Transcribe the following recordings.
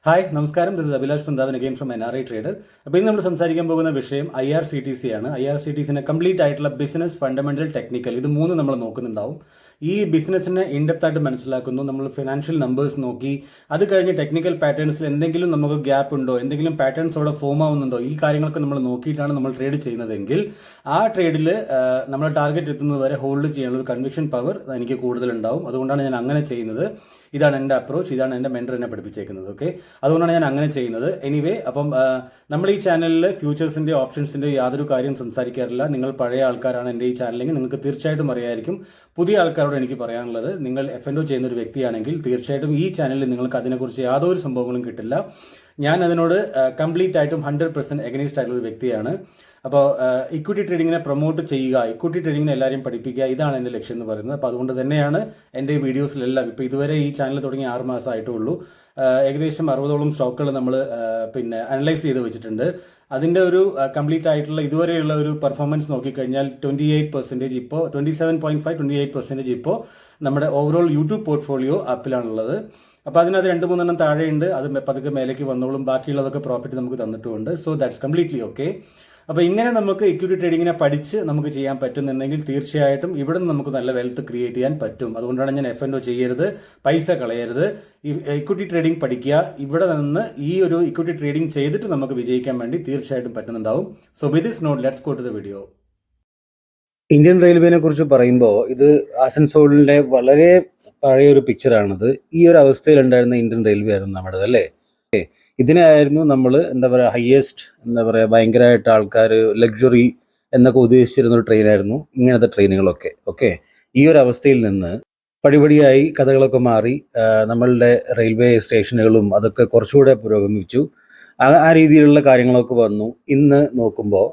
Hi നമസ്കാരം, this is Abhilash Panthavan again from NRI trader. അപ്പോൾ ഇന്ന് നമ്മൾ സംസാരിക്കാൻ പോകുന്ന വിഷയം IRCTC ആണ്. IRCTCനെ കംപ്ലീറ്റ് ആയിട്ടുള്ള ബിസിനസ്, ഫണ്ടമെന്റൽ, ടെക്നിക്കൽ, ഇത് മൂന്ന് നമ്മൾ നോക്കുന്നുണ്ടാവും. ഈ ബിസിനസ്സിനെ ഇൻഡെപ്ത് ആയിട്ട് മനസ്സിലാക്കുന്നു. നമ്മൾ ഫിനാൻഷ്യൽ നമ്പേഴ്സ് നോക്കി, അത് കഴിഞ്ഞ് ടെക്നിക്കൽ പാറ്റേൺസിൽ എന്തെങ്കിലും നമുക്ക് ഗ്യാപ്പ് ഉണ്ടോ, എന്തെങ്കിലും പാറ്റേൺസ് അവിടെ ഫോം ആവുന്നുണ്ടോ, ഈ കാര്യങ്ങളൊക്കെ നമ്മൾ നോക്കിയിട്ടാണ് നമ്മൾ ട്രേഡ് ചെയ്യുന്നതെങ്കിൽ ആ ട്രേഡിൽ നമ്മൾ ടാർഗറ്റ് എത്തുന്നത് വരെ ഹോൾഡ് ചെയ്യാനുള്ള ഒരു കൺവിക്ഷൻ പവർ എനിക്ക് കൂടുതലുണ്ടാവും. അതുകൊണ്ടാണ് ഞാൻ അങ്ങനെ ചെയ്യുന്നത്. ഇതാണ് എൻ്റെ അപ്രോച്ച്, ഇതാണ് എൻ്റെ മെൻറ്റർ എന്നെ പഠിപ്പിച്ചേക്കുന്നത്. ഓക്കെ, അതുകൊണ്ടാണ് ഞാൻ അങ്ങനെ ചെയ്യുന്നത്. എനിവേ, അപ്പം നമ്മൾ ഈ ചാനലിൽ ഫ്യൂച്ചേഴ്സിൻ്റെ, ഓപ്ഷൻസിൻ്റെ യാതൊരു കാര്യം സംസാരിക്കാറില്ല. നിങ്ങൾ പഴയ ആൾക്കാരാണ് എൻ്റെ ഈ ചാനലെങ്കിൽ നിങ്ങൾക്ക് തീർച്ചയായിട്ടും അറിയായിരിക്കും. പുതിയ ആൾക്കാരോട് എനിക്ക് പറയാനുള്ളത്, നിങ്ങൾ F&O ചെയ്യുന്ന ഒരു വ്യക്തിയാണെങ്കിൽ തീർച്ചയായിട്ടും ഈ ചാനലിൽ നിങ്ങൾക്ക് അതിനെക്കുറിച്ച് യാതൊരു സംഭവങ്ങളും കിട്ടില്ല. ഞാൻ അതിനോട് കംപ്ലീറ്റ് ആയിട്ടും 100% എഗനൈസ്റ്റ് ആയിട്ടുള്ള ഒരു വ്യക്തിയാണ്. അപ്പോൾ ഇക്വിറ്റി ട്രേഡിങ്ങിനെ പ്രൊമോട്ട് ചെയ്യുക, ഇക്വിറ്റി ട്രേഡിങ്ങിനെ എല്ലാവരെയും പഠിപ്പിക്കുക, ഇതാണ് എൻ്റെ ലക്ഷ്യം എന്ന് പറയുന്നത്. അപ്പോൾ അതുകൊണ്ട് തന്നെയാണ് എൻ്റെ ഈ വീഡിയോസിലെല്ലാം, ഇപ്പോൾ ഇതുവരെ ഈ ചാനൽ തുടങ്ങി 6 മാസമായിട്ടേ ഉള്ളൂ, ഏകദേശം 60ഓളം സ്റ്റോക്കുകൾ നമ്മൾ അനലൈസ് ചെയ്ത് വെച്ചിട്ടുണ്ട്. അതിൻ്റെ ഒരു കംപ്ലീറ്റ് ആയിട്ടുള്ള ഇതുവരെയുള്ള ഒരു പെർഫോമൻസ് നോക്കിക്കഴിഞ്ഞാൽ 28% ഇപ്പോൾ 27.5-28% ഇപ്പോൾ നമ്മുടെ ഓവറോൾ യൂട്യൂബ് പോർട്ട്ഫോളിയോ അപ്പിലാണുള്ളത്. അപ്പോൾ അതിനകത്ത് 2-3 താഴെയുണ്ട്, അത് പതുക്കെ മേലേക്ക് വന്നോളും. ബാക്കിയുള്ളതൊക്കെ പ്രോഫിറ്റ് നമുക്ക് തന്നിട്ടുമുണ്ട്. So that's completely okay. അപ്പോൾ ഇങ്ങനെ നമുക്ക് ഇക്വിറ്റി ട്രേഡിങ്ങിനെ പഠിച്ച് നമുക്ക് ചെയ്യാൻ പറ്റുന്നുണ്ടെങ്കിൽ തീർച്ചയായിട്ടും ഇവിടെ നിന്ന് നമുക്ക് നല്ല വെൽത്ത് ക്രിയേറ്റ് ചെയ്യാൻ പറ്റും. അതുകൊണ്ടാണ് ഞാൻ F&O ചെയ്യരുത്, പൈസ കളയരുത്, ഇക്വിറ്റി ട്രേഡിംഗ് പഠിക്കുക. ഇവിടെ നിന്ന് ഈ ഒരു ഇക്വിറ്റി ട്രേഡിംഗ് ചെയ്തിട്ട് നമുക്ക് വിജയിക്കാൻ വേണ്ടി തീർച്ചയായിട്ടും പറ്റുന്നുണ്ടാവും. So with this note, let's go to the video. Indian റെയിൽവേനെ കുറിച്ച് പറയുമ്പോൾ ഇത് ആസൻസോളിൻ്റെ വളരെ പഴയ ഒരു പിക്ചറാണിത്. ഈ ഒരു അവസ്ഥയിലുണ്ടായിരുന്ന ഇന്ത്യൻ റെയിൽവേ ആയിരുന്നു നമ്മുടേത്, അല്ലേ? ഇതിനായിരുന്നു നമ്മൾ ഭയങ്കരമായിട്ട് ആൾക്കാർ ലക്ഷറി എന്നൊക്കെ ഉദ്ദേശിച്ചിരുന്ന ഒരു ട്രെയിനായിരുന്നു ഇങ്ങനത്തെ ട്രെയിനുകളൊക്കെ. ഓക്കെ, ഈ ഒരു അവസ്ഥയിൽ നിന്ന് പടിപടിയായി കഥകളൊക്കെ മാറി നമ്മളുടെ റെയിൽവേ സ്റ്റേഷനുകളും അതൊക്കെ കുറച്ചുകൂടെ പുരോഗമിച്ചു. ആ രീതിയിലുള്ള കാര്യങ്ങളൊക്കെ വന്നു. ഇന്ന് നോക്കുമ്പോൾ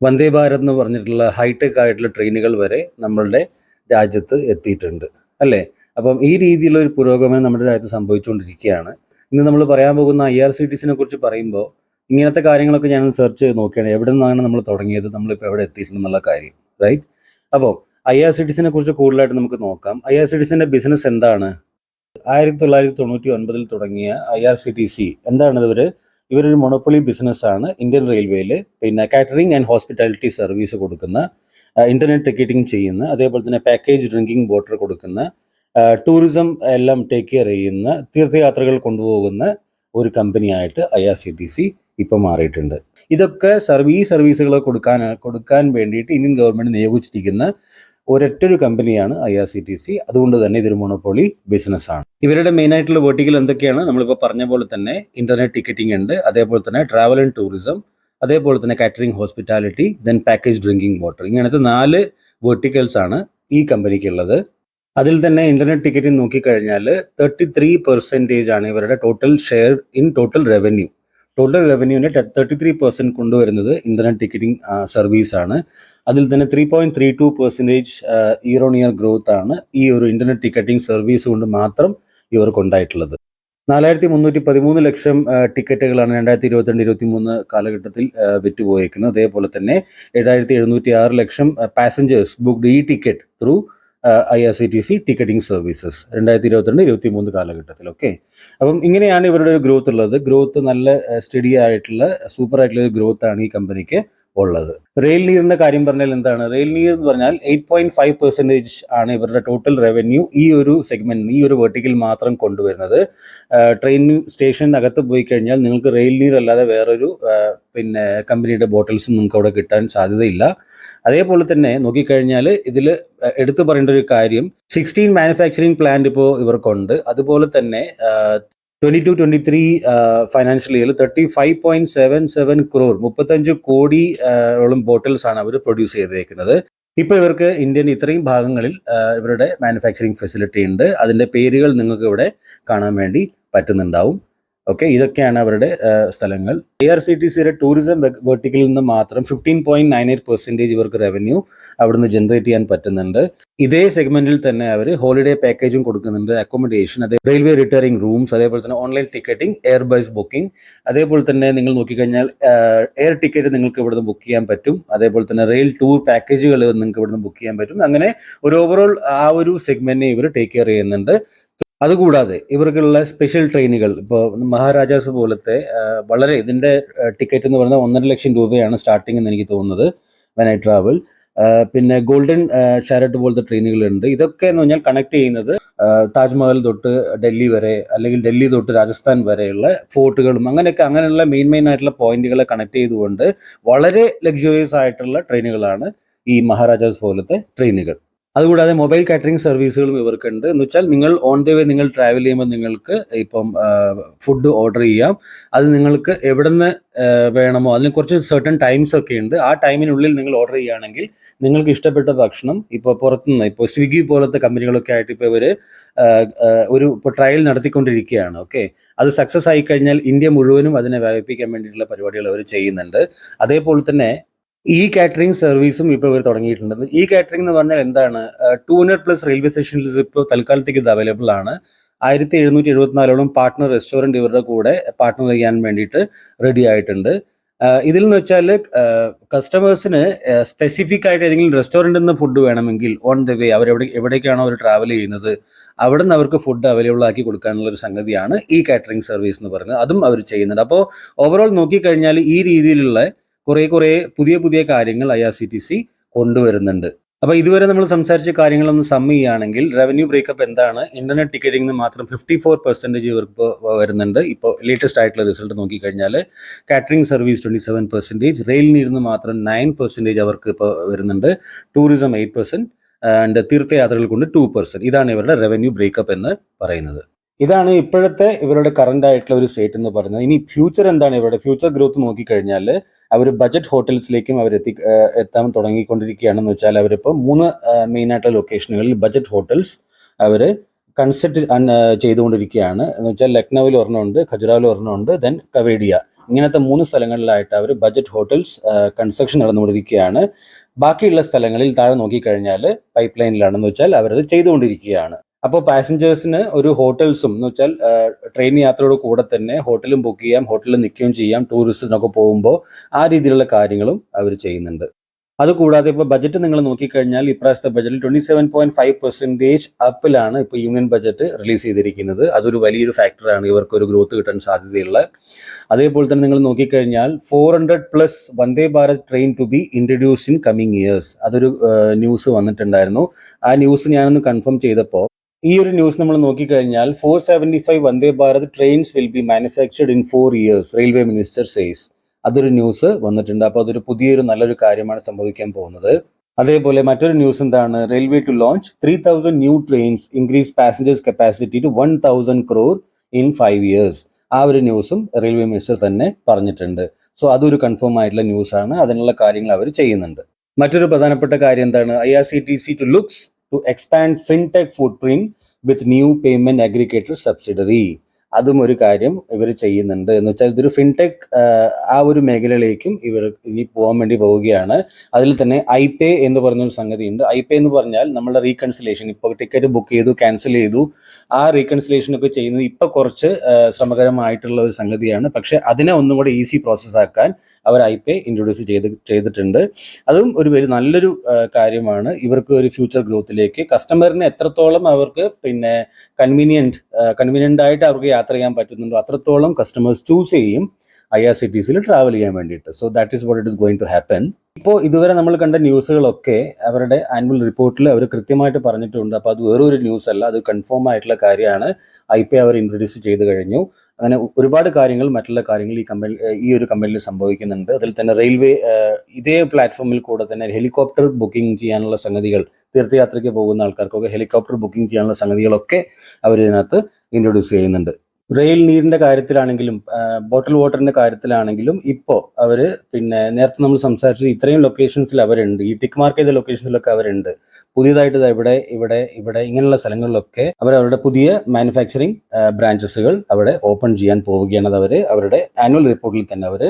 വന്ദേ ഭാരത് എന്ന് പറഞ്ഞിട്ടുള്ള ഹൈടെക് ആയിട്ടുള്ള ട്രെയിനുകൾ വരെ നമ്മളുടെ രാജ്യത്ത് എത്തിയിട്ടുണ്ട്, അല്ലേ? അപ്പം ഈ രീതിയിലുള്ള ഒരു പുരോഗമനം നമ്മുടെ രാജ്യത്ത് സംഭവിച്ചുകൊണ്ടിരിക്കുകയാണ്. ഇന്ന് നമ്മൾ പറയാൻ പോകുന്ന IRCTCനെ കുറിച്ച് പറയുമ്പോൾ ഇങ്ങനത്തെ കാര്യങ്ങളൊക്കെ ഞാൻ സെർച്ച് ചെയ്ത് നോക്കുകയാണ്, എവിടെ നിന്നാണ് നമ്മൾ തുടങ്ങിയത്, നമ്മളിപ്പോൾ എവിടെ എത്തിയിട്ടുണ്ടെന്നുള്ള കാര്യം, റൈറ്റ്? അപ്പോൾ IRCTCനെ കുറിച്ച് കൂടുതലായിട്ട് നമുക്ക് നോക്കാം. IRCTCൻ്റെ ബിസിനസ് എന്താണ്? 1999 തുടങ്ങിയ IRCTC എന്താണ്? ഇവരൊരു മൊണോപ്പൊളി ബിസിനസ്സാണ് ഇന്ത്യൻ റെയിൽവേയിൽ. പിന്നെ കാറ്ററിംഗ് ആൻഡ് ഹോസ്പിറ്റാലിറ്റി സർവീസ് കൊടുക്കുന്ന, ഇന്റർനെറ്റ് ടിക്കറ്റിംഗ് ചെയ്യുന്ന, അതേപോലെ തന്നെ പാക്കേജ് ഡ്രിങ്കിങ് വാട്ടർ കൊടുക്കുന്ന, ടൂറിസം എല്ലാം ടേക്ക് കെയർ ചെയ്യുന്ന, തീർത്ഥയാത്രകൾ കൊണ്ടുപോകുന്ന ഒരു കമ്പനിയായിട്ട് IRCTC ഇപ്പോൾ മാറിയിട്ടുണ്ട്. ഇതൊക്കെ സർവീസുകൾ കൊടുക്കാൻ വേണ്ടിയിട്ട് ഇന്ത്യൻ ഗവൺമെൻറ് നിയോഗിച്ചിരിക്കുന്ന ഒരൊറ്റൊരു കമ്പനിയാണ് IRCTC. അതുകൊണ്ട് തന്നെ ഇതൊരു മൊണോപ്പൊളി ബിസിനസ്സാണ്. ഇവരുടെ മെയിൻ ആയിട്ടുള്ള വെർട്ടിക്കൽ എന്തൊക്കെയാണ്? നമ്മളിപ്പോൾ പറഞ്ഞ പോലെ തന്നെ ഇന്റർനെറ്റ് ടിക്കറ്റിംഗ് ഉണ്ട്, അതേപോലെ തന്നെ ട്രാവൽ ആൻഡ് ടൂറിസം, അതേപോലെ തന്നെ catering hospitality, then package drinking water. ഇങ്ങനത്തെ 4 വെർട്ടിക്കൽസ് ആണ് ഈ കമ്പനിക്കുള്ളത്. അതിൽ തന്നെ ഇന്റർനെറ്റ് ടിക്കറ്റിംഗ് നോക്കിക്കഴിഞ്ഞാൽ 33% ആണ് ഇവരുടെ total share in total revenue. Total റവന്യൂവിൻ്റെ 33% കൊണ്ടുവരുന്നത് ഇന്റർനെറ്റ് ടിക്കറ്റിംഗ് സർവീസാണ്. അതിൽ തന്നെ 3.32% ഇയർ ഓൺ ഇയർ ഗ്രോത്ത് ആണ് ഈ ഒരു ഇന്റർനെറ്റ് ടിക്കറ്റിംഗ് സർവീസ് കൊണ്ട് മാത്രം ഇവർക്ക് ഉണ്ടായിട്ടുള്ളത്. 4313 ലക്ഷം ടിക്കറ്റുകളാണ് 2022-23 കാലഘട്ടത്തിൽ വിറ്റുപോയേക്കുന്നത്. അതേപോലെ തന്നെ 7706 ലക്ഷം പാസഞ്ചേഴ്സ് ബുക്ക്ഡ് ഈ ticket through IRCTC ticketing services 2022-23 കാലഘട്ടത്തിൽ. ഓക്കെ, അപ്പം ഇങ്ങനെയാണ് ഇവരുടെ ഒരു ഗ്രോത്ത് ഉള്ളത്. ഗ്രോത്ത് നല്ല സ്റ്റഡി ആയിട്ടുള്ള സൂപ്പർ ആയിട്ടുള്ള ഒരു ഗ്രോത്ത് ആണ് ഈ കമ്പനിക്ക് ഉള്ളത്. റെയിൽ നീറിന്റെ കാര്യം പറഞ്ഞാൽ എന്താണ്? റെയിൽ നീർ എന്ന് പറഞ്ഞാൽ 8.5% ആണ് ഇവരുടെ ടോട്ടൽ റവന്യൂ ഈ ഒരു സെഗ്മെന്റ്, ഈ ഒരു വെർട്ടിക്കൽ മാത്രം കൊണ്ടുവരുന്നത്. ട്രെയിൻ സ്റ്റേഷനകത്ത് പോയി കഴിഞ്ഞാൽ നിങ്ങൾക്ക് റെയിൽ നീർ അല്ലാതെ വേറൊരു കമ്പനിയുടെ ബോട്ടിൽസ് നിങ്ങൾക്ക് അവിടെ കിട്ടാൻ സാധ്യതയില്ല. അതേപോലെ തന്നെ നോക്കിക്കഴിഞ്ഞാൽ ഇതിൽ എടുത്തു പറയേണ്ട ഒരു കാര്യം, 16 മാനുഫാക്ചറിങ് പ്ലാന്റ് ഇപ്പോൾ ഇവർക്കുണ്ട്. അതുപോലെ തന്നെ 22-23 ഫൈനാൻഷ്യൽ ഇയറിൽ 35.77 crore 35 കോടി ബോട്ടിൽസ് ആണ് അവർ പ്രൊഡ്യൂസ് ചെയ്തേക്കുന്നത്. ഇപ്പോൾ ഇവർക്ക് ഇന്ത്യൻ ഇത്രയും ഭാഗങ്ങളിൽ ഇവരുടെ മാനുഫാക്ചറിങ് ഫെസിലിറ്റി ഉണ്ട്. അതിൻ്റെ പേരുകൾ നിങ്ങൾക്ക് ഇവിടെ കാണാൻ വേണ്ടി പറ്റുന്നുണ്ടാവും. ഓക്കെ, ഇതൊക്കെയാണ് അവരുടെ സ്ഥലങ്ങൾ. IRCTCയുടെ ടൂറിസം വെർട്ടിക്കലിൽ നിന്ന് മാത്രം 15.98% ഇവർക്ക് റവന്യൂ അവിടുന്ന് ജനറേറ്റ് ചെയ്യാൻ പറ്റുന്നുണ്ട്. ഇതേ സെഗ്മെന്റിൽ തന്നെ അവർ ഹോളിഡേ പാക്കേജും കൊടുക്കുന്നുണ്ട്, അക്കോമഡേഷൻ, അതേ റെയിൽവേ റിട്ടയറിംഗ് റൂംസ്, അതേപോലെ തന്നെ online ticketing, air bus booking. അതേപോലെ തന്നെ നിങ്ങൾ നോക്കിക്കഴിഞ്ഞാൽ എയർ ടിക്കറ്റ് നിങ്ങൾക്ക് ഇവിടുന്ന് ബുക്ക് ചെയ്യാൻ പറ്റും. അതേപോലെ തന്നെ റെയിൽ ടൂർ പാക്കേജുകൾ നിങ്ങൾക്ക് ഇവിടുന്ന് ബുക്ക് ചെയ്യാൻ പറ്റും. അങ്ങനെ ഒരു ഓവറോൾ ആ ഒരു സെഗ്മെന്റിനെ ഇവർ ടേക്ക് കെയർ ചെയ്യുന്നുണ്ട്. അതുകൂടാതെ ഇവർക്കുള്ള സ്പെഷ്യൽ ട്രെയിനുകൾ ഇപ്പോൾ മഹാരാജാസ് പോലത്തെ വളരെ ഇതിൻ്റെ ടിക്കറ്റ് എന്ന് പറയുന്നത് 1.5 ലക്ഷം രൂപയാണ് സ്റ്റാർട്ടിംഗ് എന്ന് എനിക്ക് തോന്നുന്നത് വെൻ ഐ ട്രാവൽ. പിന്നെ ഗോൾഡൻ ചാരറ്റ് പോലത്തെ ട്രെയിനുകളുണ്ട്. ഇതൊക്കെ എന്ന് പറഞ്ഞാൽ കണക്ട് ചെയ്യുന്നത് താജ്മഹൽ തൊട്ട് ഡൽഹി വരെ, അല്ലെങ്കിൽ ഡൽഹി തൊട്ട് രാജസ്ഥാൻ വരെയുള്ള ഫോർട്ടുകളും അങ്ങനെയുള്ള മെയിൻ ആയിട്ടുള്ള പോയിന്റുകളെ കണക്ട് ചെയ്തുകൊണ്ട് വളരെ ലക്സുറിയസ് ആയിട്ടുള്ള ട്രെയിനുകളാണ് ഈ മഹാരാജാസ് പോലത്തെ ട്രെയിനുകൾ. അതുകൂടാതെ മൊബൈൽ കാറ്ററിംഗ് സർവീസുകളും ഇവർക്കുണ്ട്. എന്ന് വെച്ചാൽ നിങ്ങൾ ഓൺ ദ വേ നിങ്ങൾ ട്രാവൽ ചെയ്യുമ്പോൾ നിങ്ങൾക്ക് ഇപ്പം ഫുഡ് ഓർഡർ ചെയ്യാം. അത് നിങ്ങൾക്ക് എവിടെ നിന്ന് വേണമോ അതിന് കുറച്ച് സർട്ടൺ ടൈംസ് ഒക്കെ ഉണ്ട്. ആ ടൈമിനുള്ളിൽ നിങ്ങൾ ഓർഡർ ചെയ്യുകയാണെങ്കിൽ നിങ്ങൾക്ക് ഇഷ്ടപ്പെട്ട ഭക്ഷണം ഇപ്പോൾ പുറത്തുനിന്ന് ഇപ്പോൾ സ്വിഗ്ഗി പോലത്തെ കമ്പനികളൊക്കെ ആയിട്ട് ഇപ്പോൾ ഇവർ ഇപ്പോൾ ട്രയൽ നടത്തിക്കൊണ്ടിരിക്കുകയാണ്. ഓക്കെ, അത് സക്സസ് ആയി കഴിഞ്ഞാൽ ഇന്ത്യ മുഴുവനും അതിനെ വ്യാപിപ്പിക്കാൻ വേണ്ടിയിട്ടുള്ള പരിപാടികൾ അവർ ചെയ്യുന്നുണ്ട്. അതേപോലെ തന്നെ ഈ കാറ്ററിംഗ് സർവീസും ഇപ്പോൾ ഇവർ തുടങ്ങിയിട്ടുണ്ട്. ഈ കാറ്ററിംഗ് എന്ന് പറഞ്ഞാൽ എന്താണ്, 200+ റെയിൽവേ സ്റ്റേഷനിൽ ഇപ്പോൾ തൽക്കാലത്തേക്ക് ഇത് അവൈലബിൾ ആണ്. 1774 പാർട്ട്ണർ റെസ്റ്റോറൻറ്റ് ഇവരുടെ കൂടെ പാർട്ട്ണർ ചെയ്യാൻ വേണ്ടിയിട്ട് റെഡി ആയിട്ടുണ്ട്. ഇതിൽ എന്ന് വെച്ചാൽ കസ്റ്റമേഴ്സിന് സ്പെസിഫിക് ആയിട്ട് ഏതെങ്കിലും റെസ്റ്റോറൻറ്റിൽ നിന്ന് ഫുഡ് വേണമെങ്കിൽ ഓൺ ദ വേ എവിടേക്കാണോ അവർ ട്രാവൽ ചെയ്യുന്നത് അവിടെ നിന്ന് അവർക്ക് ഫുഡ് അവൈലബിൾ ആക്കി കൊടുക്കാനുള്ള ഒരു സംഗതിയാണ് ഈ കാറ്ററിംഗ് സർവീസ് എന്ന് പറയുന്നത്. അതും അവർ ചെയ്യുന്നുണ്ട്. അപ്പോൾ ഓവറോൾ നോക്കിക്കഴിഞ്ഞാൽ ഈ രീതിയിലുള്ള കുറേ പുതിയ കാര്യങ്ങൾ IRCTC കൊണ്ടുവരുന്നുണ്ട്. അപ്പോൾ ഇതുവരെ നമ്മൾ സംസാരിച്ച കാര്യങ്ങളൊന്ന് സമ്മ് ചെയ്യുകയാണെങ്കിൽ റവന്യൂ ബ്രേക്കപ്പ് എന്താണ്, ഇന്റർനെറ്റ് ടിക്കറ്റിംഗ് മാത്രം 54% ഇവർക്ക് വരുന്നുണ്ട്. ഇപ്പോൾ ലേറ്റസ്റ്റ് ആയിട്ടുള്ള റിസൾട്ട് നോക്കിക്കഴിഞ്ഞാൽ കാറ്ററിംഗ് സർവീസ് 27%, റെയിലിൽ ഇരുന്ന് മാത്രം 9% അവർക്ക് ഇപ്പോൾ വരുന്നുണ്ട്, ടൂറിസം 8% ആൻഡ് തീർത്ഥയാത്രകൾ കൊണ്ട് 2%. ഇതാണ് ഇവരുടെ റവന്യൂ ബ്രേക്കപ്പ് എന്ന് പറയുന്നത്. ഇതാണ് ഇപ്പോഴത്തെ ഇവരുടെ കറന്റ് ആയിട്ടുള്ള ഒരു സ്റ്റേറ്റ് എന്ന് പറയുന്നത്. ഇനി ഫ്യൂച്ചർ എന്താണ്, ഇവരുടെ ഫ്യൂച്ചർ ഗ്രോത്ത് നോക്കിക്കഴിഞ്ഞാൽ അവർ ബജറ്റ് ഹോട്ടൽസിലേക്കും അവർ എത്താൻ തുടങ്ങിക്കൊണ്ടിരിക്കുകയാണെന്ന് വെച്ചാൽ അവരിപ്പോൾ 3 മെയിൻ ആയിട്ടുള്ള ലൊക്കേഷനുകളിൽ ബജറ്റ് ഹോട്ടൽസ് അവർ കൺസ്ട്രക്ട് ചെയ്തുകൊണ്ടിരിക്കുകയാണ്. എന്ന് വെച്ചാൽ ലക്നൌവിൽ ഒരെണ്ണമുണ്ട്, ഖജുരാവിൽ ഒരെണ്ണമുണ്ട്, ദെൻ കവേഡിയ. ഇങ്ങനത്തെ 3 സ്ഥലങ്ങളിലായിട്ട് അവർ ബജറ്റ് ഹോട്ടൽസ് കൺസ്ട്രക്ഷൻ നടന്നുകൊണ്ടിരിക്കുകയാണ്. ബാക്കിയുള്ള സ്ഥലങ്ങളിൽ താഴെ നോക്കിക്കഴിഞ്ഞാൽ പൈപ്പ് ലൈനിലാണെന്ന് വെച്ചാൽ അവരത് ചെയ്തുകൊണ്ടിരിക്കുകയാണ്. അപ്പോൾ പാസഞ്ചേഴ്സിന് ഒരു ഹോട്ടൽസും എന്ന് വെച്ചാൽ ട്രെയിൻ യാത്രയോട് കൂടെ തന്നെ ഹോട്ടലും ബുക്ക് ചെയ്യാം, ഹോട്ടലിൽ നിൽക്കുകയും ചെയ്യാം ടൂറിസ്റ്റിനൊക്കെ പോകുമ്പോൾ. ആ രീതിയിലുള്ള കാര്യങ്ങളും അവർ ചെയ്യുന്നുണ്ട്. അതുകൂടാതെ ഇപ്പോൾ ബജറ്റ് നിങ്ങൾ നോക്കിക്കഴിഞ്ഞാൽ ഇപ്രാവശ്യത്തെ ബജറ്റിൽ 27.5% അപ്പിലാണ് ഇപ്പോൾ യൂണിയൻ ബജറ്റ് റിലീസ് ചെയ്തിരിക്കുന്നത്. അതൊരു വലിയൊരു ഫാക്ടറാണ് ഇവർക്കൊരു ഗ്രോത്ത് കിട്ടാൻ സാധ്യതയുള്ള. അതേപോലെ തന്നെ നിങ്ങൾ നോക്കിക്കഴിഞ്ഞാൽ 400+ Vande Bharat train to be introduce in coming years. അതൊരു ന്യൂസ് വന്നിട്ടുണ്ടായിരുന്നു. ആ ന്യൂസ് ഞാനൊന്ന് കൺഫേം ചെയ്തപ്പോൾ ഈ ഒരു ന്യൂസ് നമ്മൾ നോക്കിക്കഴിഞ്ഞാൽ 475 Vande Bharat trains will be manufactured in 4 years, railway minister says. അതൊരു ന്യൂസ് വന്നിട്ടുണ്ട്. അപ്പോൾ അതൊരു നല്ലൊരു കാര്യമാണ് സംഭവിക്കാൻ പോകുന്നത്. അതേപോലെ മറ്റൊരു ന്യൂസ് എന്താണ്, railway to launch 3000 new trains, increase passengers capacity to 1000 crore in 5 years. ആ ഒരു ന്യൂസും റെയിൽവേ മിനിസ്റ്റർ തന്നെ പറഞ്ഞിട്ടുണ്ട്. സോ അതൊരു കൺഫേം ആയിട്ടുള്ള ന്യൂസാണ്. അതിനുള്ള കാര്യങ്ങൾ അവർ ചെയ്യുന്നുണ്ട്. മറ്റൊരു പ്രധാനപ്പെട്ട കാര്യം എന്താണ്, IRCTC to looks to expand fintech footprint with new payment aggregator subsidiary. അതും ഒരു കാര്യം ഇവർ ചെയ്യുന്നുണ്ട്. എന്ന് വെച്ചാൽ ഇതൊരു ഫിൻടെക് ആ ഒരു മേഖലയിലേക്കും ഇവർ ഇനി പോകാൻ വേണ്ടി പോവുകയാണ്. അതിൽ തന്നെ iPay എന്ന് പറഞ്ഞൊരു സംഗതിയുണ്ട്. iPay എന്ന് പറഞ്ഞാൽ നമ്മുടെ റീകൺസിലേഷൻ, ഇപ്പോൾ ടിക്കറ്റ് ബുക്ക് ചെയ്തു ക്യാൻസൽ ചെയ്തു, ആ റീകൺസിലേഷനൊക്കെ ചെയ്യുന്നത് ഇപ്പോൾ കുറച്ച് ശ്രമകരമായിട്ടുള്ള ഒരു സംഗതിയാണ്. പക്ഷെ അതിനെ ഒന്നും കൂടെ ഈസി പ്രോസസ് ആക്കാൻ അവർ iPay ഇൻട്രൊഡ്യൂസ് ചെയ്തിട്ടുണ്ട്. അതും ഒരു നല്ലൊരു കാര്യമാണ് ഇവർക്ക് ഒരു ഫ്യൂച്ചർ ഗ്രോത്തിലേക്ക്. കസ്റ്റമറിന് എത്രത്തോളം അവർക്ക് കൺവീനിയൻ്റ് ആയിട്ട് അവർക്ക് യാത്ര ചെയ്യാൻ പറ്റുന്നുണ്ടോ അത്രത്തോളം കസ്റ്റമേഴ്സ് ചൂസ് ചെയ്യും IRCTCയിൽ ട്രാവൽ ചെയ്യാൻ വേണ്ടിയിട്ട്. So that is what it is going to happen. ഇപ്പോൾ ഇതുവരെ നമ്മൾ കണ്ട ന്യൂസുകളൊക്കെ അവരുടെ ആനുവൽ റിപ്പോർട്ടിൽ അവർ കൃത്യമായിട്ട് പറഞ്ഞിട്ടുണ്ട്. അപ്പോൾ അത് വേറൊരു ന്യൂസ് അല്ല, അത് കൺഫേം ആയിട്ടുള്ള കാര്യമാണ്. iPay അവർ ഇൻട്രൊഡ്യൂസ് ചെയ്ത് കഴിഞ്ഞു. അങ്ങനെ ഒരുപാട് കാര്യങ്ങൾ മറ്റുള്ള കാര്യങ്ങൾ ഈ ഒരു കമ്പനിയിൽ സംഭവിക്കുന്നുണ്ട്. അതിൽ തന്നെ റെയിൽവേ ഇതേ പ്ലാറ്റ്ഫോമിൽ കൂടെ തന്നെ ഹെലികോപ്റ്റർ ബുക്കിംഗ് ചെയ്യാനുള്ള സംഗതികൾ, തീർത്ഥയാത്രയ്ക്ക് പോകുന്ന ആൾക്കാർക്കൊക്കെ ഹെലികോപ്റ്റർ ബുക്കിംഗ് ചെയ്യാനുള്ള സംഗതികളൊക്കെ അവർ ഇതിനകത്ത് ഇൻട്രൊഡ്യൂസ് ചെയ്യുന്നുണ്ട്. റെയിൽ നീരിൻ്റെ കാര്യത്തിലാണെങ്കിലും ബോട്ടിൽ വാട്ടറിൻ്റെ കാര്യത്തിലാണെങ്കിലും ഇപ്പോൾ അവർ നേരത്തെ നമ്മൾ സംസാരിച്ചത് ഇത്രയും ലൊക്കേഷൻസിൽ അവരുണ്ട്. ഈ ടിക്ക് മാർക്ക് ചെയ്ത ലൊക്കേഷൻസിലൊക്കെ അവരുണ്ട്. പുതിയതായിട്ട് ഇവിടെ ഇങ്ങനെയുള്ള സ്ഥലങ്ങളിലൊക്കെ അവരുടെ പുതിയ മാനുഫാക്ചറിങ് ബ്രാഞ്ചസുകൾ അവിടെ ഓപ്പൺ ചെയ്യാൻ പോവുകയാണ്. അത് അവരുടെ ആനുവൽ റിപ്പോർട്ടിൽ തന്നെ അവർ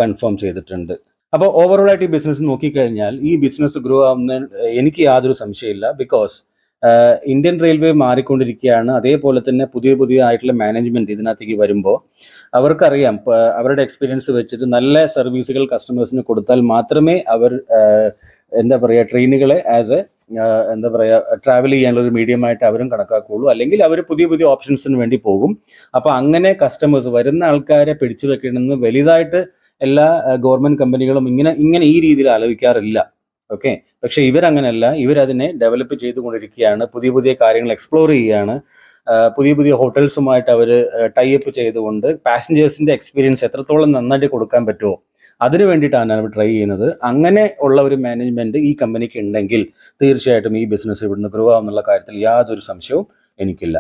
കൺഫേം ചെയ്തിട്ടുണ്ട്. അപ്പോൾ ഓവറോൾ ആയിട്ട് ഈ ബിസിനസ് നോക്കിക്കഴിഞ്ഞാൽ ഈ ബിസിനസ് ഗ്രോ ആവുന്ന എനിക്ക് യാതൊരു സംശയമില്ല. ബിക്കോസ് ഇന്ത്യൻ റെയിൽവേ മാറിക്കൊണ്ടിരിക്കുകയാണ്. അതേപോലെ തന്നെ പുതിയ ആയിട്ടുള്ള മാനേജ്മെന്റ് ഇതിനകത്തേക്ക് വരുമ്പോൾ അവർക്കറിയാം, അവരുടെ എക്സ്പീരിയൻസ് വെച്ചിട്ട് നല്ല സർവീസുകൾ കസ്റ്റമേഴ്സിന് കൊടുത്താൽ മാത്രമേ അവർ ട്രെയിനുകളെ ആസ് എ എന്താ പറയുക ട്രാവൽ ചെയ്യാനുള്ള ഒരു മീഡിയമായിട്ട് അവരും കണക്കാക്കുകയുള്ളൂ. അല്ലെങ്കിൽ അവർ പുതിയ പുതിയ ഓപ്ഷൻസിന് വേണ്ടി പോകും. അപ്പോൾ അങ്ങനെ കസ്റ്റമേഴ്സ് വരുന്ന ആൾക്കാരെ പിടിച്ചു വെക്കണമെന്ന് വലുതായിട്ട് എല്ലാ ഗവൺമെൻറ് കമ്പനികളും ഇങ്ങനെ ഈ രീതിയിൽ ആലോചിക്കാറില്ല. ഓക്കെ, പക്ഷേ ഇവരങ്ങനെയല്ല. ഇവരതിനെ ഡെവലപ്പ് ചെയ്തുകൊണ്ടിരിക്കുകയാണ്, പുതിയ പുതിയ കാര്യങ്ങൾ എക്സ്പ്ലോർ ചെയ്യുകയാണ്. പുതിയ പുതിയ ഹോട്ടൽസുമായിട്ട് അവർ ടൈപ്പ് ചെയ്തുകൊണ്ട് പാസഞ്ചേഴ്സിൻ്റെ എക്സ്പീരിയൻസ് എത്രത്തോളം നന്നായിട്ട് കൊടുക്കാൻ പറ്റുമോ അതിനു വേണ്ടിയിട്ടാണ് അവർ ട്രൈ ചെയ്യുന്നത്. അങ്ങനെ ഉള്ള ഒരു മാനേജ്മെൻറ്റ് ഈ കമ്പനിക്ക് ഉണ്ടെങ്കിൽ തീർച്ചയായിട്ടും ഈ ബിസിനസ് ഇവിടുന്ന് ഗ്രോ ആവുന്നുള്ള കാര്യത്തിൽ യാതൊരു സംശയവും എനിക്കില്ല.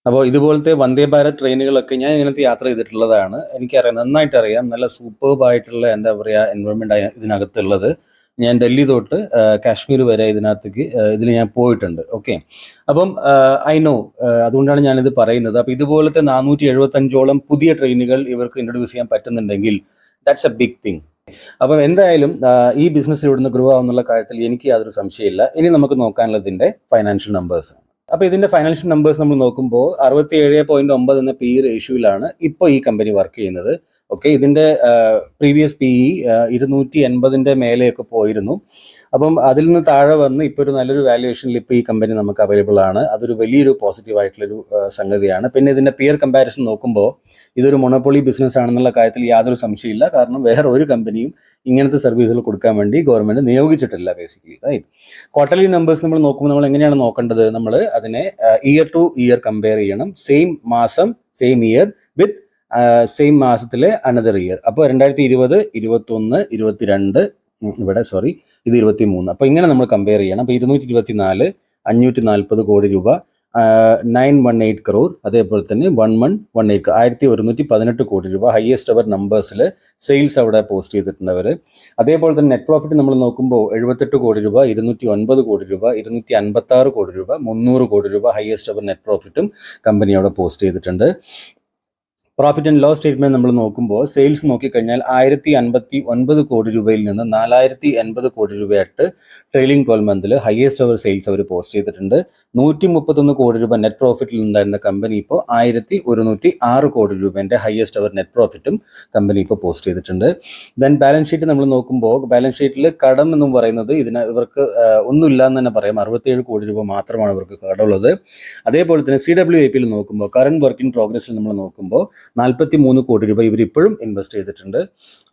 അപ്പോൾ ഇതുപോലത്തെ വന്ദേ ഭാരത് ട്രെയിനുകളൊക്കെ ഞാൻ ഇതിനകത്ത് യാത്ര ചെയ്തിട്ടുള്ളതാണ്. എനിക്കറിയാം, നന്നായിട്ട് അറിയാം. നല്ല സൂപ്പർബായിട്ടുള്ള എന്താ പറയുക എൻവയോൺമെൻറ്റ് ഇതിനകത്തുള്ളത്. ഞാൻ ഡൽഹി തൊട്ട് കാശ്മീർ വരെ ഇതിൽ ഞാൻ പോയിട്ടുണ്ട്. ഓക്കെ, അപ്പം ഐ നോ, അതുകൊണ്ടാണ് ഞാനിത് പറയുന്നത്. അപ്പോൾ ഇതുപോലത്തെ 475ഓളം പുതിയ ട്രെയിനുകൾ ഇവർക്ക് ഇൻട്രൊഡ്യൂസ് ചെയ്യാൻ പറ്റുന്നുണ്ടെങ്കിൽ ദാറ്റ്സ് എ ബിഗ് തിങ്. അപ്പം എന്തായാലും ഈ ബിസിനസ് ഇവിടുന്ന് ഗ്രോ ആവുന്നുള്ള കാര്യത്തിൽ എനിക്ക് യാതൊരു സംശയമില്ല. ഇനി നമുക്ക് നോക്കാനുള്ളതിൻ്റെ ഫൈനാൻഷ്യൽ നമ്പേഴ്സ്. അപ്പോൾ ഇതിൻ്റെ ഫൈനാൻഷ്യൽ നമ്പേഴ്സ് നമ്മൾ നോക്കുമ്പോൾ 67.9 എന്ന PE റേഷ്യോയിലാണ് ഇപ്പോൾ ഈ കമ്പനി വർക്ക് ചെയ്യുന്നത്. ഓക്കെ, ഇതിൻ്റെ പ്രീവിയസ് PE 280 മേലെയൊക്കെ പോയിരുന്നു. അപ്പം അതിൽ നിന്ന് താഴെ വന്ന് ഇപ്പോൾ ഒരു നല്ലൊരു വാല്യുവേഷനിൽ ഇപ്പോൾ ഈ കമ്പനി നമുക്ക് അവൈലബിൾ ആണ്. അതൊരു വലിയൊരു പോസിറ്റീവായിട്ടുള്ളൊരു സംഗതിയാണ്. പിന്നെ ഇതിൻ്റെ പിയർ കമ്പാരിസൺ നോക്കുമ്പോൾ ഇതൊരു മൊണോപ്പൊളി ബിസിനസ് ആണെന്നുള്ള കാര്യത്തിൽ യാതൊരു സംശയമില്ല. കാരണം വേറെ ഒരു കമ്പനിയും ഇങ്ങനത്തെ സർവീസുകൾ കൊടുക്കാൻ വേണ്ടി ഗവൺമെൻറ് നിയോഗിച്ചിട്ടില്ല ബേസിക്കലി, റൈറ്റ്. ക്വാർട്ടർലി നമ്പേഴ്സ് നമ്മൾ നോക്കുമ്പോൾ നമ്മൾ എങ്ങനെയാണ് നോക്കേണ്ടത്? നമ്മൾ അതിനെ ഇയർ ടു ഇയർ കമ്പയർ ചെയ്യണം. സെയിം മാസം സെയിം ഇയർ വിത്ത് സെയിം മാസത്തിലെ അനദർ ഇയർ. അപ്പോൾ 2020, 21, 22 ഇത് 23. അപ്പോൾ ഇങ്ങനെ നമ്മൾ കമ്പയർ ചെയ്യണം. അപ്പോൾ 224, 540 കോടി രൂപ, 918 crore, അതേപോലെ തന്നെ 1118 1118 കോടി രൂപ ഹയസ്റ്റ് അവർ നമ്പേഴ്സിൽ സെയിൽസ് അവിടെ പോസ്റ്റ് ചെയ്തിട്ടുണ്ട് അവർ. അതേപോലെ തന്നെ നെറ്റ് പ്രോഫിറ്റ് നമ്മൾ നോക്കുമ്പോൾ 78 കോടി രൂപ, 209 കോടി രൂപ, 256 കോടി രൂപ, 300 കോടി രൂപ ഹയസ്റ്റ് അവർ നെറ്റ് പ്രോഫിറ്റും കമ്പനി അവിടെ പോസ്റ്റ് ചെയ്തിട്ടുണ്ട്. പ്രോഫിറ്റ് ആൻഡ് ലോസ് സ്റ്റേറ്റ്മെന്റ് നമ്മൾ നോക്കുമ്പോൾ സെയിൽസ് നോക്കിക്കഴിഞ്ഞാൽ 1059 കോടി രൂപയിൽ നിന്ന് 4080 കോടി രൂപയായിട്ട് ട്രെയിലിംഗ് 12 മന്തിൽ ഹയസ്റ്റ് അവർ സെയിൽസ് അവർ പോസ്റ്റ് ചെയ്തിട്ടുണ്ട്. 131 കോടി രൂപ നെറ്റ് പ്രോഫിറ്റിൽ ഉണ്ടായിരുന്ന കമ്പനി ഇപ്പോൾ 1106 കോടി രൂപേൻ്റെ ഹയസ്റ്റ് അവർ നെറ്റ് പ്രോഫിറ്റും കമ്പനി ഇപ്പോൾ പോസ്റ്റ് ചെയ്തിട്ടുണ്ട്. ദെൻ ബാലൻസ് ഷീറ്റ് നമ്മൾ നോക്കുമ്പോൾ ബാലൻസ് ഷീറ്റിൽ കടം എന്നും പറയുന്നത് ഇവർക്ക് ഒന്നുമില്ല എന്ന് തന്നെ പറയാം. 67 കോടി രൂപ മാത്രമാണ് ഇവർക്ക് കടമുള്ളത്. അതേപോലെ തന്നെ CWIP നോക്കുമ്പോൾ കറന്റ് വർക്ക് ഇൻ പ്രോഗ്രസ്സിൽ നമ്മൾ നോക്കുമ്പോൾ 43 കോടി രൂപ ഇവരിപ്പോഴും ഇൻവെസ്റ്റ് ചെയ്തിട്ടുണ്ട്.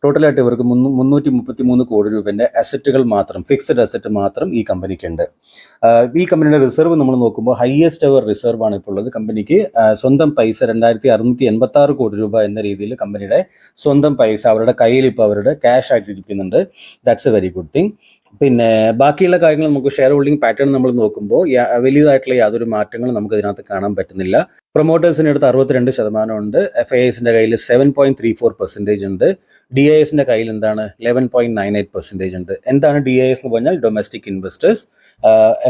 ടോട്ടലായിട്ട് ഇവർക്ക് 333 കോടി രൂപേൻ്റെ അസറ്റുകൾ മാത്രം, ഫിക്സഡ് അസറ്റ് മാത്രം ഈ കമ്പനിക്കുണ്ട്. ഈ കമ്പനിയുടെ റിസർവ് നമ്മൾ നോക്കുമ്പോൾ ഹയസ്റ്റ് അവർ റിസർവ് ആണ് ഇപ്പോൾ ഉള്ളത്. കമ്പനിക്ക് സ്വന്തം പൈസ 2686 കോടി രൂപ എന്ന രീതിയിൽ കമ്പനിയുടെ സ്വന്തം പൈസ അവരുടെ കയ്യിൽ ഇപ്പോൾ അവരുടെ ക്യാഷ് ആയിട്ട് ഇരിക്കുന്നുണ്ട്. That's A very good thing. പിന്നെ ബാക്കിയുള്ള കാര്യങ്ങൾ നമുക്ക് ഷെയർ ഹോൾഡിംഗ് പാറ്റേൺ നമ്മൾ നോക്കുമ്പോൾ വലിയതായിട്ടുള്ള യാതൊരു മാറ്റങ്ങളും നമുക്ക് ഇതിനകത്ത് കാണാൻ പറ്റുന്നില്ല. പ്രൊമോട്ടേഴ്സിൻ്റെ അടുത്ത് 62% ഉണ്ട്. FIIസിൻ്റെ കയ്യിൽ 7.34% ഉണ്ട്. DISൻ്റെ കയ്യിൽ എന്താണ് 11.98% ഉണ്ട്. എന്താണ് DIS എന്ന് പറഞ്ഞാൽ ഡൊമസ്റ്റിക് ഇൻവെസ്റ്റേഴ്സ്,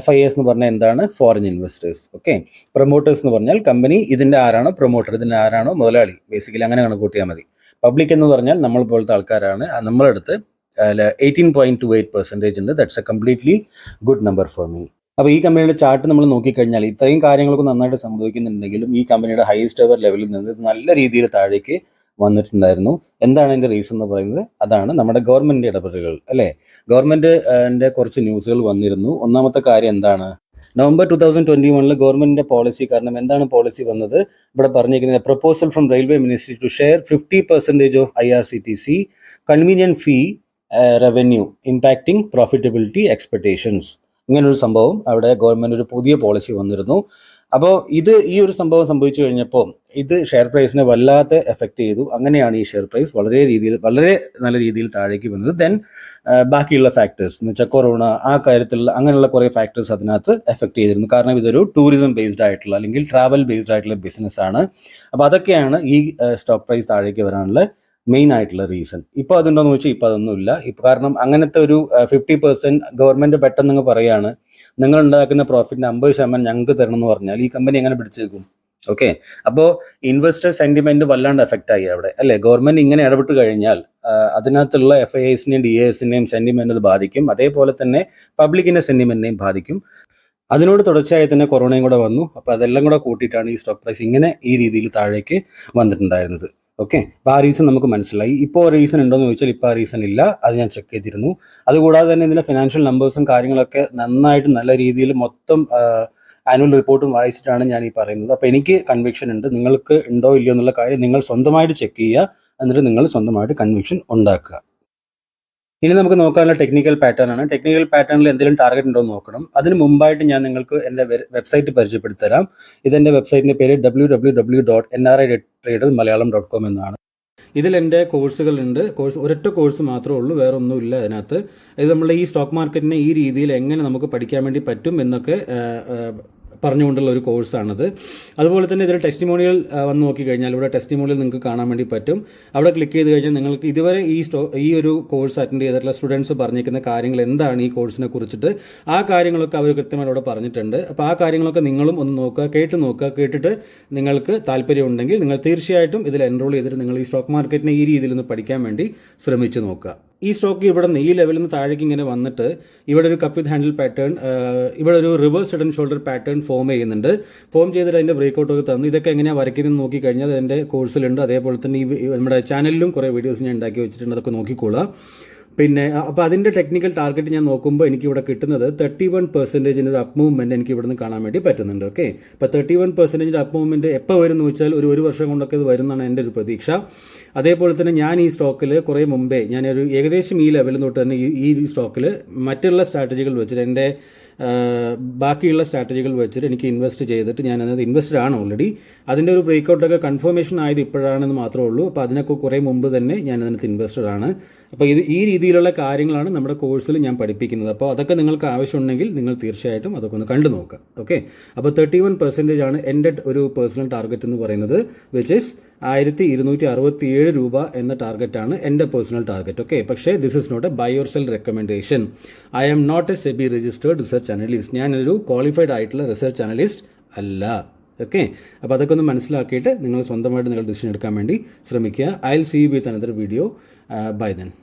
FIIs എന്ന് പറഞ്ഞാൽ എന്താണ് ഫോറിൻ ഇൻവെസ്റ്റേഴ്സ്. ഓക്കെ, പ്രൊമോട്ടേഴ്സ് എന്ന് പറഞ്ഞാൽ കമ്പനി ഇതിൻ്റെ ആരാണോ പ്രൊമോട്ടർ, ഇതിൻ്റെ ആരാണോ മുതലാളി, ബേസിക്കലി അങ്ങനെ കണക്കൂട്ടിയാൽ മതി. പബ്ലിക് എന്ന് പറഞ്ഞാൽ നമ്മൾ പോലത്തെ ആൾക്കാരാണ്. നമ്മളടുത്ത് 18.28% ഉണ്ട്. That's A completely good number for me. അപ്പോൾ ഈ കമ്പനിയുടെ ചാർട്ട് നമ്മൾ നോക്കിക്കഴിഞ്ഞാൽ ഇത്രയും കാര്യങ്ങളൊക്കെ നന്നായിട്ട് സംഭവിക്കുന്നുണ്ടെങ്കിലും ഈ കമ്പനിയുടെ ഹയസ്റ്റ് എവർ ലെവലിൽ നിന്ന് നല്ല രീതിയിൽ താഴേക്ക് വന്നിട്ടുണ്ടായിരുന്നു. എന്താണ് അതിൻ്റെ റീസൺ എന്ന് പറയുന്നത്? അതാണ് നമ്മുടെ ഗവൺമെൻറ് ഇടപെടലുകൾ, അല്ലേ? ഗവൺമെൻറ്റിൻ്റെ കുറച്ച് ന്യൂസുകൾ വന്നിരുന്നു. ഒന്നാമത്തെ കാര്യം എന്താണ്? November 2021 ഗവൺമെൻറ്റിൻ്റെ പോളിസി കാരണം എന്താണ് പോളിസി വന്നത്? ഇവിടെ പറഞ്ഞിരിക്കുന്നത് proposal from railway ministry to share 50% of IRCTC convenience fee revenue impacting profitability expectations. ഇങ്ങനൊരു സംഭവം അവിടെ ഗവൺമെൻറ് ഒരു പുതിയ പോളിസി വന്നിരുന്നു. അപ്പോൾ ഈ ഒരു സംഭവം സംഭവിച്ചു കഴിഞ്ഞപ്പോൾ ഇത് ഷെയർ പ്രൈസിനെ വല്ലാതെ എഫക്റ്റ് ചെയ്തു. അങ്ങനെയാണ് ഈ ഷെയർ പ്രൈസ് വളരെ നല്ല രീതിയിൽ താഴേക്ക് വന്നത്. ദെൻ ബാക്കിയുള്ള ഫാക്ടേഴ്സ് എന്ന് വെച്ചാൽ കൊറോണ, ആ കാര്യത്തിൽ അങ്ങനെയുള്ള കുറേ ഫാക്ടേഴ്സ് അതിനകത്ത് എഫക്റ്റ് ചെയ്തിരുന്നു. കാരണം ഇതൊരു ടൂറിസം ബേസ്ഡ് ആയിട്ടുള്ള അല്ലെങ്കിൽ ട്രാവൽ ബേസ്ഡ് ആയിട്ടുള്ള ബിസിനസ്സാണ്. അപ്പോൾ അതൊക്കെയാണ് ഈ സ്റ്റോക്ക് പ്രൈസ് താഴേക്ക് വരാനുള്ള മെയിൻ ആയിട്ടുള്ള റീസൺ. ഇപ്പോൾ അതുണ്ടോയെന്ന് ചോദിച്ചാൽ ഇപ്പോൾ അതൊന്നുമില്ല. ഇപ്പോൾ കാരണം അങ്ങനത്തെ ഒരു 50% ഗവൺമെൻറ് പെട്ടെന്ന് പറയുകയാണ് നിങ്ങൾ ഉണ്ടാക്കുന്ന പ്രോഫിറ്റിൻ്റെ 50% ഞങ്ങൾക്ക് തരണം എന്ന് പറഞ്ഞാൽ ഈ കമ്പനി എങ്ങനെ പിടിച്ചേക്കും? ഓക്കെ, അപ്പോൾ ഇൻവെസ്റ്റർ സെൻറ്റിമെൻറ്റ് വല്ലാണ്ട് എഫക്റ്റ് ആയി അവിടെ, അല്ലേ? ഗവൺമെൻറ് ഇങ്ങനെ ഇടപെട്ട് കഴിഞ്ഞാൽ അതിനകത്തുള്ള FIIസിൻ്റെയും DISൻ്റെയും സെൻറ്റിമെൻറ്റ് അത് ബാധിക്കും. അതേപോലെ തന്നെ പബ്ലിക്കിൻ്റെ സെൻറ്റിമെൻറ്റിനെയും ബാധിക്കും. അതിനോട് തുടർച്ചയായി തന്നെ കൊറോണയും കൂടെ വന്നു. അപ്പോൾ അതെല്ലാം കൂടെ കൂട്ടിയിട്ടാണ് ഈ സ്റ്റോക്ക് പ്രൈസ് ഇങ്ങനെ ഈ രീതിയിൽ താഴേക്ക് വന്നിട്ടുണ്ടായിരുന്നത്. ഓക്കെ, അപ്പോൾ ആ റീസൺ നമുക്ക് മനസ്സിലായി. ഇപ്പോൾ റീസൺ ഉണ്ടോ എന്ന് ചോദിച്ചാൽ ഇപ്പോൾ ആ റീസൺ ഇല്ല, അത് ഞാൻ ചെക്ക് ചെയ്തിരുന്നു. അതുകൂടാതെ തന്നെ ഇതിൻ്റെ ഫിനാൻഷ്യൽ നമ്പേഴ്സും കാര്യങ്ങളൊക്കെ നന്നായിട്ട് നല്ല രീതിയിൽ മൊത്തം ആനുവൽ റിപ്പോർട്ടും വായിച്ചിട്ടാണ് ഞാൻ ഈ പറയുന്നത്. അപ്പോൾ എനിക്ക് കൺവിക്ഷൻ ഉണ്ട്. നിങ്ങൾക്ക് ഉണ്ടോ ഇല്ലയോ എന്നുള്ള കാര്യം നിങ്ങൾ സ്വന്തമായിട്ട് ചെക്ക് ചെയ്യുക, എന്നിട്ട് നിങ്ങൾ സ്വന്തമായിട്ട് കൺവിക്ഷൻ ഉണ്ടാക്കുക. ഇനി നമുക്ക് നോക്കാനുള്ള ടെക്നിക്കൽ പാറ്റേൺ ആണ്. ടെക്നിക്കൽ പാറ്റേണിൽ എന്തെങ്കിലും ടാർഗറ്റ് ഉണ്ടോ എന്ന് നോക്കണം. അതിന് മുമ്പായിട്ട് ഞാൻ നിങ്ങൾക്ക് എൻ്റെ വെബ്സൈറ്റ് പരിചയപ്പെടുത്തി തരാം. ഇതെൻ്റെ വെബ്സൈറ്റിൻ്റെ പേര് www.nritradermalayalam.com എന്നാണ്. ഇതിൽ എൻ്റെ കോഴ്സുകളുണ്ട്. ഒരൊറ്റ കോഴ്സ് മാത്രമേ ഉള്ളൂ, വേറെ ഒന്നുമില്ല അതിനകത്ത്. ഇത് നമ്മുടെ ഈ സ്റ്റോക്ക് മാർക്കറ്റിനെ ഈ രീതിയിൽ എങ്ങനെ നമുക്ക് പഠിക്കാൻ വേണ്ടി പറ്റും എന്നൊക്കെ പറഞ്ഞുകൊണ്ടുള്ള ഒരു കോഴ്സാണത്. അതുപോലെ തന്നെ ഇതിൽ ടെസ്റ്റിമോണിയൽ വന്ന് നോക്കിക്കഴിഞ്ഞാൽ ഇവിടെ ടെസ്റ്റിമോണിയൽ നിങ്ങൾക്ക് കാണാൻ വേണ്ടി പറ്റും. അവിടെ ക്ലിക്ക് ചെയ്ത് കഴിഞ്ഞാൽ നിങ്ങൾക്ക് ഇതുവരെ ഈ ഒരു കോഴ്സ് അറ്റൻഡ് ചെയ്തിട്ടുള്ള സ്റ്റുഡൻസ് പറഞ്ഞിരിക്കുന്ന കാര്യങ്ങൾ എന്താണ് ഈ കോഴ്സിനെ കുറിച്ചിട്ട്, ആ കാര്യങ്ങളൊക്കെ അവർ കൃത്യമായി അവിടെ പറഞ്ഞിട്ടുണ്ട്. അപ്പോൾ ആ കാര്യങ്ങളൊക്കെ നിങ്ങളും ഒന്ന് നോക്കുക, കേട്ടിട്ട് നിങ്ങൾക്ക് താല്പര്യമുണ്ടെങ്കിൽ നിങ്ങൾ തീർച്ചയായിട്ടും ഇതിൽ എൻറോൾ ചെയ്തിട്ട് നിങ്ങൾ ഈ സ്റ്റോക്ക് മാർക്കറ്റിനെ ഈ രീതിയിൽ ഒന്ന് പഠിക്കാൻ വേണ്ടി ശ്രമിച്ചു നോക്കുക. ഈ സ്റ്റോക്ക് ഇവിടെ നിന്ന് ഈ ലെവലിൽ നിന്ന് താഴേക്ക് ഇങ്ങനെ വന്നിട്ട് ഇവിടെ ഒരു കപ്പ് വിത്ത് ഹാൻഡിൽ പാറ്റേൺ, ഇവിടെ ഒരു reverse head and shoulder pattern form ചെയ്യുന്നുണ്ട്. ഫോം ചെയ്തിട്ട് അതിൻ്റെ ബ്രേക്കൗട്ടൊക്കെ തന്നു. ഇതൊക്കെ എങ്ങനെയാണ് വരയ്ക്കുന്നതെന്ന് നോക്കിക്കഴിഞ്ഞാൽ എൻ്റെ കോഴ്സിലുണ്ട്. അതേപോലെ തന്നെ നമ്മുടെ ചാനലിലും കുറേ വീഡിയോസ് ഞാൻ ഉണ്ടാക്കി വെച്ചിട്ടുണ്ട്, അതൊക്കെ നോക്കിക്കോളുക. പിന്നെ അപ്പോൾ അതിൻ്റെ ടെക്നിക്കൽ ടാർഗറ്റ് ഞാൻ നോക്കുമ്പോൾ എനിക്കിവിടെ കിട്ടുന്നത് 31% ഒരു അപ്പ് മൂവ്മെൻറ്റ് എനിക്ക് ഇവിടെ നിന്ന് കാണാൻ വേണ്ടി പറ്റുന്നുണ്ട്. ഓക്കെ, അപ്പോൾ 31% അപ്പ് മൂവ്മെൻറ്റ് എപ്പോൾ വരും എന്ന് വെച്ചാൽ ഒരു വർഷം കൊണ്ടൊക്കെ ഇത് വരുന്നതാണ് എൻ്റെ ഒരു പ്രതീക്ഷ. അതേപോലെ തന്നെ ഞാൻ ഈ സ്റ്റോക്കിൽ കുറേ മുമ്പേ ഞാനൊരു ഏകദേശം ഈ ലെവലിൽ തൊട്ട് തന്നെ ഈ സ്റ്റോക്കിൽ മറ്റുള്ള സ്ട്രാറ്റജികൾ വെച്ചിട്ട് എൻ്റെ ബാക്കിയുള്ള സ്ട്രാറ്റജികൾ വെച്ചിട്ട് എനിക്ക് ഇൻവെസ്റ്റ് ചെയ്തിട്ട് ഞാൻ അതിനകത്ത് ഇൻവെസ്റ്റഡ് ആണ് ഓൾറെഡി. അതിൻ്റെ ഒരു ബ്രേക്കൗട്ടൊക്കെ കൺഫർമേഷൻ ആയത് ഇപ്പോഴാണെന്ന് മാത്രമേ ഉള്ളൂ. അപ്പോൾ അതിനൊക്കെ കുറേ മുമ്പ് തന്നെ ഞാൻ അതിനകത്ത് ഇൻവെസ്റ്റഡ് ആണ്. അപ്പോൾ ഈ രീതിയിലുള്ള കാര്യങ്ങളാണ് നമ്മുടെ കോഴ്സിൽ ഞാൻ പഠിപ്പിക്കുന്നത്. അപ്പോൾ അതൊക്കെ നിങ്ങൾക്ക് ആവശ്യമുണ്ടെങ്കിൽ നിങ്ങൾ തീർച്ചയായിട്ടും അതൊക്കെ ഒന്ന് കണ്ടു നോക്കുക. ഓക്കെ, അപ്പോൾ 31% ആണ് എൻ്റെ ഒരു പേഴ്സണൽ ടാർഗറ്റ് എന്ന് പറയുന്നത്, വിച്ച് ഈസ് 1267 രൂപ എന്ന ടാർഗറ്റാണ് എൻ്റെ പേഴ്സണൽ ടാർഗറ്റ്. ഓക്കെ, പക്ഷേ this is not a buy or sell recommendation. I am not a SEBI registered research analyst. ഞാനൊരു ക്വാളിഫൈഡ് ആയിട്ടുള്ള റിസർച്ച് അനലിസ്റ്റ് അല്ല. ഓക്കെ, അപ്പോൾ അതൊക്കെ ഒന്ന് മനസ്സിലാക്കിയിട്ട് നിങ്ങൾ സ്വന്തമായിട്ട് നിങ്ങൾ ഡിസിഷൻ എടുക്കാൻ വേണ്ടി ശ്രമിക്കുക. I will see you with another video. Bye then.